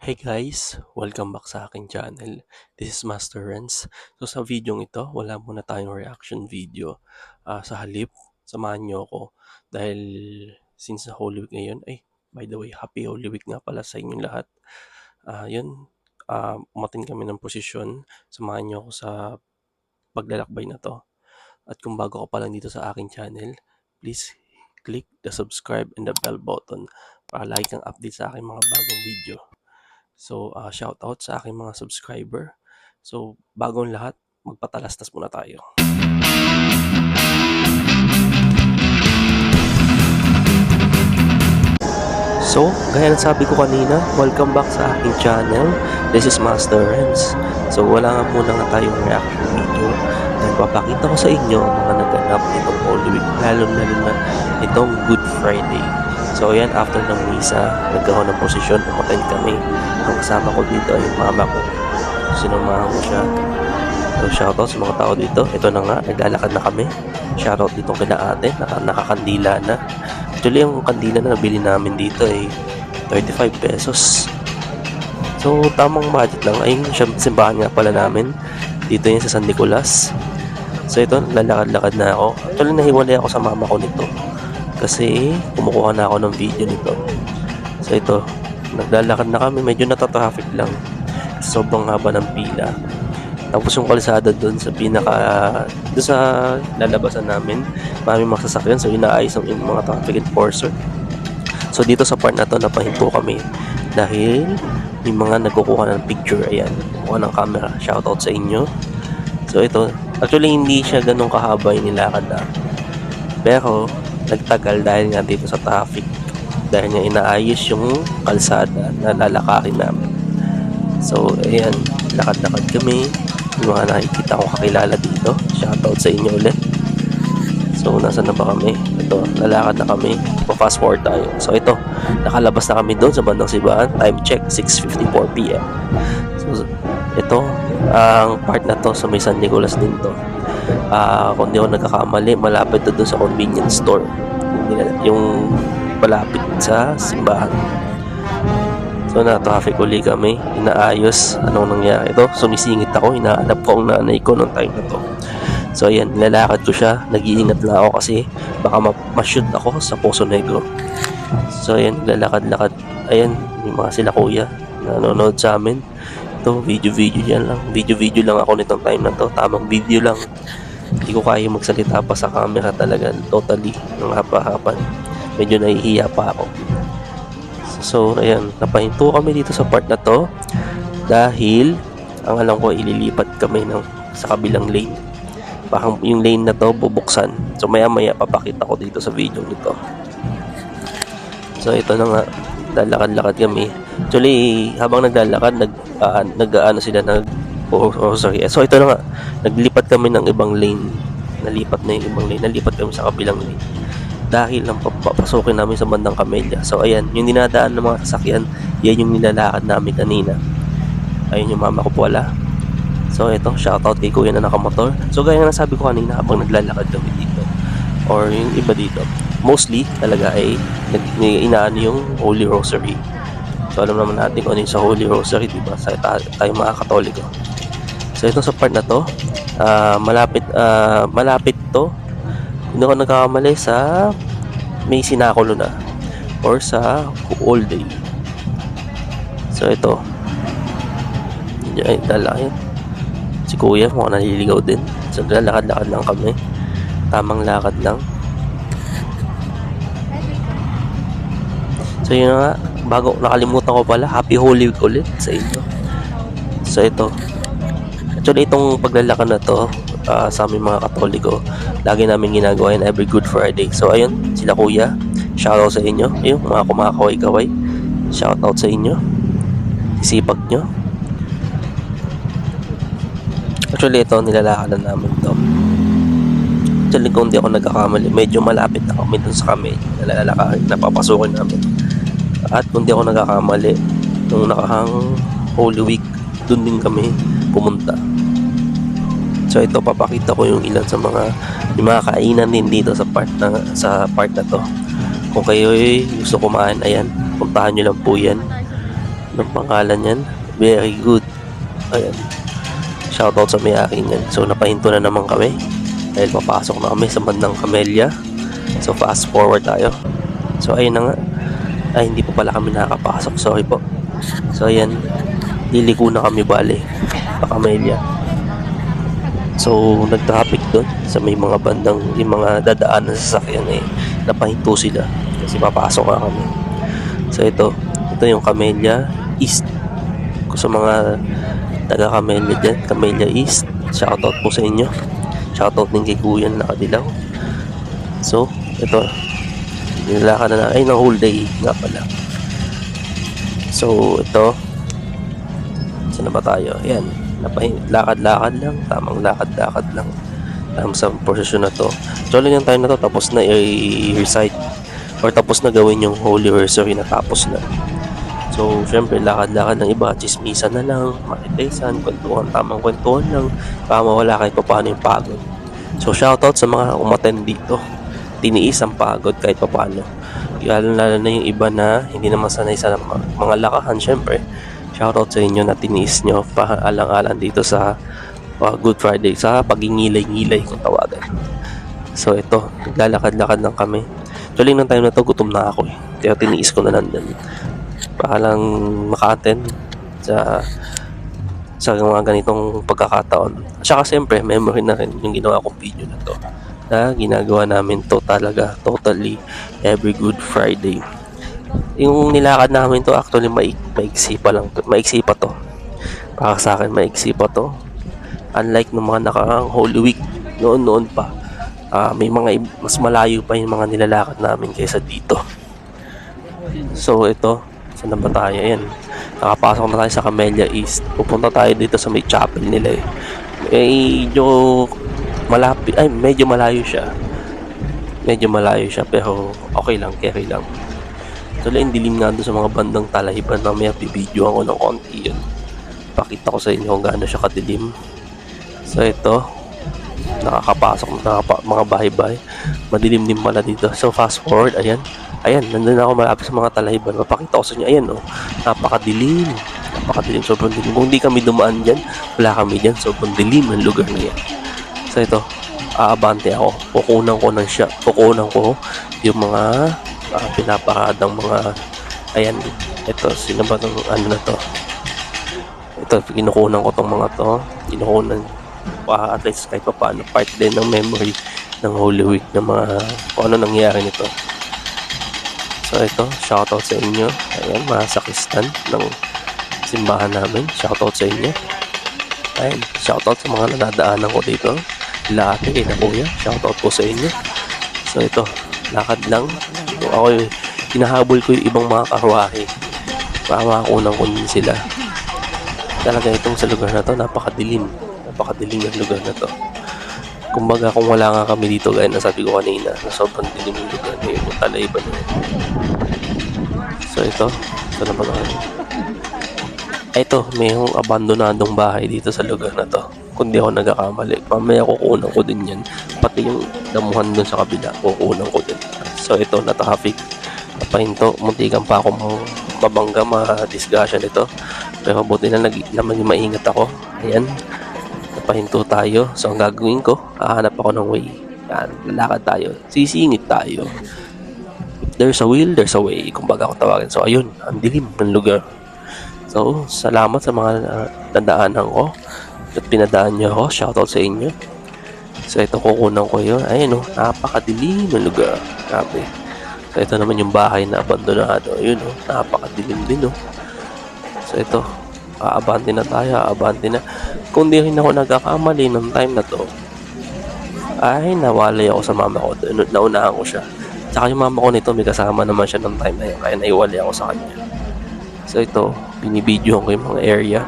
Hey guys! Welcome back sa aking channel. This is Master Renz. So sa video ito, wala muna tayong reaction video. Sa halip, samahan nyo ako dahil since na Holy Week ngayon, by the way, Happy Holy Week nga pala sa inyong lahat. Umatin kami ng posisyon. Samahan nyo ako sa paglalakbay na to. At kung bago ka pa lang dito sa aking channel, please click the subscribe and the bell button para lagi kang update sa aking mga bagong video. So, shout out sa aking mga subscriber. So, bagong lahat, magpatalastas muna tayo. So, gaya ng sabi ko kanina, welcome back sa aking channel. This is Master Renz. So, wala nga muna nga tayong reaction video. Dahil papakita ko sa inyo ang mga naganap itong Holy Week, lalo na itong Good Friday. So ayan, after ng misa, nagkaroon ng posisyon, umattend kami. Ang kasama ko dito ay yung mama ko. Sinumahan ko siya. So shoutout sa mga tao dito. Ito na nga, naglalakad na kami. Shoutout dito kina ate, nakakandila na. Actually, yung kandila na nabili namin dito ay 35 pesos. So tamang budget lang. Ayun, simbahan nga pala namin. Dito yun sa San Nicolas. So ito, naglalakad-lakad na ako. Actually, nahiwalay ako sa mama ko nito. Kasi kumukuha na ako ng video nito. So ito, naglalakad na kami, medyo natatraffic lang. Sobrang haba ng pila. Tapos yung kalsada doon sa doon sa lalabasan namin, maraming magsasakyan, so inaayos yung mga traffic enforcer. So dito sa part na to, napahinto kami dahil may mga nagkukuha ng picture. Ayan, kukuha ng camera. Shoutout sa inyo. So ito, actually hindi siya ganun kahaba yung nilakad na. Pero nagtagal dahil nga dito sa traffic, dahil nga inaayos yung kalsada na lalakarin namin. So ayan, lakad-lakad kami. Yung mga nakikita ko kakilala dito, shoutout sa inyo ulit. So nasa na ba kami? Ito, lalakad na kami, pa-fast forward tayo. So ito, nakalabas na kami doon sa bandang Sibahan. Time check, 6:54 PM. So ito, ang part na to sa may San Nicolas din to. Kung di ako nagkakamali, malapit to doon sa convenience store, yung malapit sa simbahan. So na traffic uli kami, inaayos. Anong nangyari? Ito, sumisingit ako, hinahanap ko ang nanay ko noong time na to. So ayan, nilalakad ko siya, nag-iingat lang ako kasi baka ma-shoot ako sa Poso Negro. So ayan, lalakad-lakad. Ayan, yung mga sila kuya nanonood sa amin. Ito, video-video yan lang. Video-video lang ako nitong time na to. Tamang video lang. Hindi ko kaya magsalita pa sa camera talaga. Totally, ng hapa-hapan. Medyo nahihiya pa ako. So, ayan, napahinto kami dito sa part na to. Dahil, ang alam ko, ililipat kami sa kabilang lane. Baka yung lane na to, bubuksan. So, maya-maya, papakita ko dito sa video nito. So, ito na nga. Lalakad-lakad kami. Actually, habang naglalakad, So ito na nga, naglipat kami ng ibang lane. Nalipat kami sa kabilang lane. Dahil lang papasukin namin sa bandang Camellia. So ayan, yung dinadaan ng mga sasakyan, yan yung nilalakad namin kanina. Ayun yung mama ko po wala. So ito, shoutout kay kuya na nakamotor. So gaya nga nasabi ko kanina habang naglalakad kami dito, or yung iba dito, mostly talaga ay inaano yung Holy Rosary. So alam naman natin kung ano yung sa Holy Rosary, diba? Tayo mga Katoliko. So ito sa part na to, malapit to, hindi ko nagkakamali, sa may sinakulo na or sa Old Day. So ito, dala si kuya, mukhang naliligaw din. So lalakad-lakad lang kami, tamang lakad lang. So yun nga, bago nakalimutan ko pala, Happy Holy Week ulit sa inyo. So ito, actually itong paglalakad na to, sa aming mga Katoliko, lagi namin ginagawa yun every Good Friday. So ayun, sila kuya, shoutout sa inyo. Ayun, mga kumakaway-kaway, shoutout sa inyo, sisipag nyo. Actually ito, nilalakadan namin to. Actually kung di ako nagkakamali, medyo malapit na kami dun sa kami napapasukin namin. At kung di ako nagkakamali, nung nakahang Holy Week, dun din kami pumunta. So ito, papakita ko yung ilan sa mga kainan din dito sa part na to. Kung kayo gusto kumain, ayan, puntahan nyo lang po yan. Anong pangalan yan? Very good. Ayan. Shoutout sa may-ari niyan. So napahinto na naman kami dahil papasok na kami sa bandang Camellia. So fast forward tayo. So ayun na nga. Ay, hindi pa pala kami nakakapasok. Sorry po. So ayan. Liliko na kami bale sa Camellia. So nag-traffic doon sa may mga bandang yung mga dadaan na sasakyan napahinto sila kasi papasok na kami. So ito yung Camellia East. Kung sa mga taga Camellia dyan, Camellia East, shoutout po sa inyo. Shoutout din kay Kuya na nakadilaw. So ito, nilalakad na ay ng whole day nga pala. So ito, saan na ba tayo? Ayan, lakad-lakad lang, tamang lakad-lakad lang sa posisyon na to. So lang yung time na to tapos na i-recite or tapos na gawin yung Holy Rosary na tapos na. So syempre lakad-lakad ng iba, chismisan na lang, makitesan, kwentuhan, tamang kwentuhan lang para mawala kahit paano yung pagod. So shoutout sa mga umattend dito, tiniis ang pagod kahit paano. Lalo na yung iba na hindi naman sanay sa mga lakahan. Syempre shoutout sa inyo na tiniis nyo paalang-alang dito sa Good Friday, sa pagingilay-ngilay kung tawagan. So ito, naglalakad-lakad lang kami. Actually ng time na to gutom na ako kaya tiniis ko na nandun para lang maka-attend sa mga ganitong pagkakataon. At saka siyempre memory na rin yung ginawa kong video na to na ginagawa namin to talaga totally every Good Friday. Yung nilakad namin to actually maiksi pa lang, maiksi pa to para sa akin, maiksi pa to unlike ng mga nakaraang Holy Week noon pa. May mga mas malayo pa yung mga nilalakad namin kaysa dito. So ito, saan na ba tayo? Ayan, nakapasok na tayo sa Camellia East. Pupunta tayo dito sa may chapel nila medyo malapit, ay medyo malayo siya pero okay lang, carry lang. So dilim nga doon sa mga bandang Talaiban na may bibidyoan ko ng konti yun. Pakita ko sa inyo kung gaano siya kadilim. So ito, nakakapasok na mga bahay-bahay, madilim din pala dito. So fast forward, ayan, nandun ako malapit sa mga Talaiban. Mapakita ko sa inyo, ayan napakadilim, sobrang dilim. Kung di kami dumaan dyan, wala kami dyan, sobrang dilim ang lugar na yan. So ito, aabante ako, kukunan ko yung mga pinaparadang mga, ayan, ito, sino ba itong ano na to? Ito, kinukunan ko tong mga to, at least kahit pa paano part din ng memory ng Holy Week ng mga kung ano nangyari nito. So ito, shoutout sa inyo. Ayan, mga sakristan ng simbahan namin, shoutout sa inyo. Ayan, shoutout sa mga nadadaanan ko dito, kila ate, kila kuya, shoutout po sa inyo. So ito, lakad lang. So, ako hinahabol ko yung ibang mga karwahe para makakunan ko din sila. Talaga itong sa lugar na to, napakadilim ng lugar na to. Kumbaga kung wala nga kami dito, gaya na sabi ko kanina, na sobrang dilim yung lugar na yun, Talaiban na yun. So ito naman ako. Ito, may abandonadong bahay dito sa lugar na to, kung di ako nagkakamali. Mamaya kukunan ko din yan, pati yung damuhan dun sa kabila, kukunan ko din. So ito, na-traffic, napahinto, muntikan pa ako mabangga, ma-discussion ito, pero buti na naman yung maingat ako. Ayan, napahinto tayo. So ang gagawin ko, hahanap ako ng way. Yan, lalakad tayo, sisingit tayo. There's a will, there's a way, kumbaga kung tawagin. So ayun, ang dilim ng lugar. So salamat sa mga nadaanan ko at pinadaan nyo ako, shoutout sa inyo. So ito, kukunan ko yun. Ayun napakadilim ng lugar, grabe. So ito naman yung bahay na abandonado. Ayun napakadilim din So ito, aabante na tayo, kung di rin ako nagkakamali ng time na to, ay nawalay ako sa mama ko, naunahan ko siya. Tsaka yung mama ko nito, may kasama naman siya ng time na yun, kaya naiwalay ako sa kanya. So ito, binibidyohan ko yung mga area.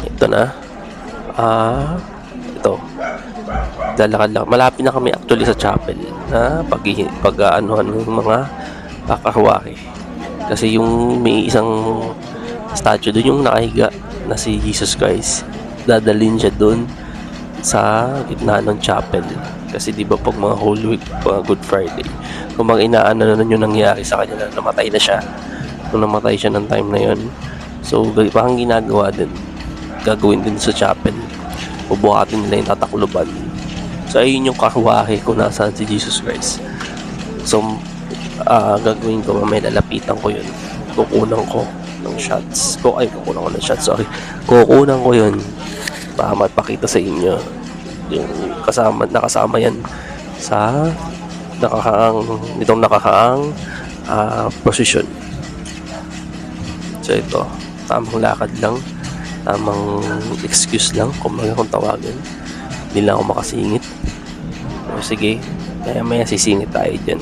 Ito na, ito, lalakad lang, malapit na kami actually sa chapel na pag-aanuhan ng mga kakarwari. Kasi yung may isang statue doon, yung nakahiga na si Jesus Christ, dadalhin siya doon sa gitna ng chapel. Kasi di ba pag mga Holy Week, mga Good Friday, kung mga inaano na yung nangyari sa kanya na namatay na siya, nung namatay siya ng time na yon. So parang ginagawa din, gagawin din sa chapel, bubuhatin nila yung tatakloban. So ayun yung karwahe kung nasaan si Jesus Christ. So gagawin ko, may lalapitan ko yun, kukunan ko ng shots kukunan ko ng shots, sorry, kukunan ko yun para mapakita sa inyo yung nakasama yan sa nakakaang prosesyon. So ito, tamang lakad lang, tamang excuse lang kung tawagin, hindi lang ako makasingit. O sige, maya sisingit tayo dyan.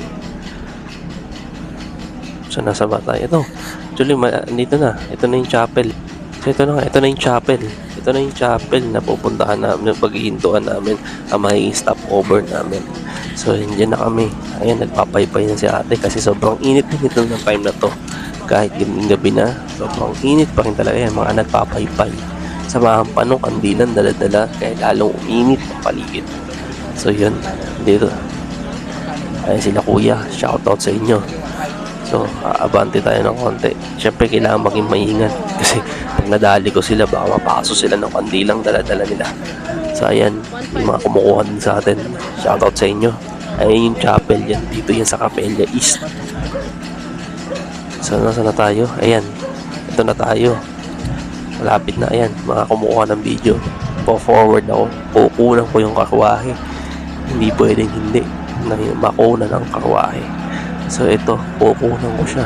So nasa ba tayo? Ito, actually dito na, ito na yung chapel. So ito na yung chapel na pupuntahan namin, paghihintuan namin, ang magiging stopover namin. So hindi na kami, ayan, nagpapaypay na si ate kasi sobrang init ng time na to. Kahit gabi na, sobrang init pa rin talaga yan, mga nagpapaypay. Samahan pa nung kandilan, dala-dala, kaya lalong uminit ang paligid. So yun, dito. Ayan sila kuya, shoutout sa inyo. So, aabante tayo ng konti. Siyempre, kailangan maging maingat. Kasi, pag nadali ko sila, baka mapaso sila ng kandilang dala-dala nila. So, ayan, yung mga kumukuha din sa atin. Shoutout sa inyo. Ayan yung chapel yan. Dito yan sa Capella East. So, nasa na tayo? Ayan. Ito na tayo. Malapit na, ayan. Mga kumukuha ng video. Po-forward ako. Kukunan ko yung karwahe. Hindi pwedeng hindi na makuna ng karwahe. So ito, kukunan ko siya.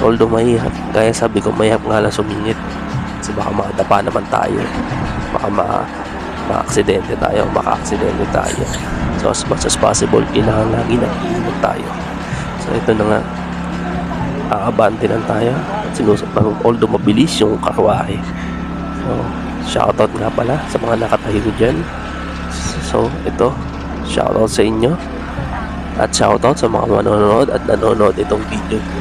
Although mahirap, kaya sabi ko mahirap nga lang sumingit. Kasi baka makadapa naman tayo. Baka ma-aksidente tayo, maka-aksidente tayo. So as much as possible, kailangan lagi nag-iingat tayo. So ito na nga, aabante lang tayo. Although mabilis yung karwahe. So, shoutout nga pala sa mga nakatayo dyan. So ito, shoutout sa inyo. At shoutout sa mga manonood at nanonood itong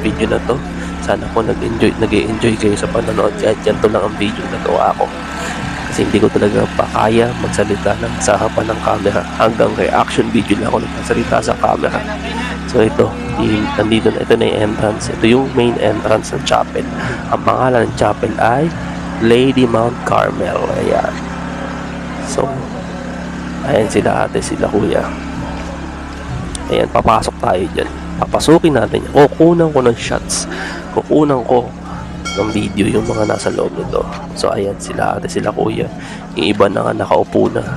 video na to. Sana po nag-enjoy kayo sa panonood. Kahit ganito lang ang video na gawa ko. Kasi hindi ko talaga pa kaya magsalita sa harapan ng camera. Hanggang reaction video na ako nagsasalita sa camera. So ito, nandito na, ito na yung entrance. Ito yung main entrance ng chapel. Ang pangalan ng chapel ay Lady Mount Carmel. Ayan. So, ayan sila ate, sila kuya. Ayan, papasok tayo dyan. Papasukin natin yan. Kukunan ko ng shots. Kukunan ko ng video yung mga nasa loob nito. So, ayan, sila ate, sila kuya. Yung iba na nga nakaupo na.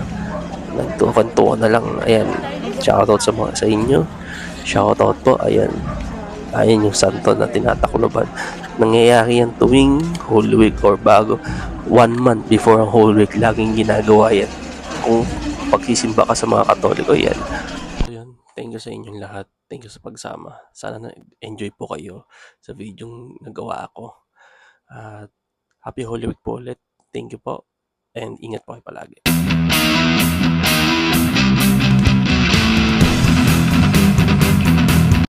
Nagtukan-tukan na lang. Ayan, shoutout sa inyo. Shoutout po, ayan. Ayan yung santo na tinatakloban. Nangyayari yan tuwing Holy Week or bago. 1 month before ang Holy Week, laging ginagawa yan. Kung pagsisimba ka sa mga Katoliko, yan. Thank you sa inyong lahat. Thank you sa pagsama. Sana na-enjoy po kayo sa video nagawa ako. Happy Holy Week po ulit. Thank you po. And ingat po kayo palagi.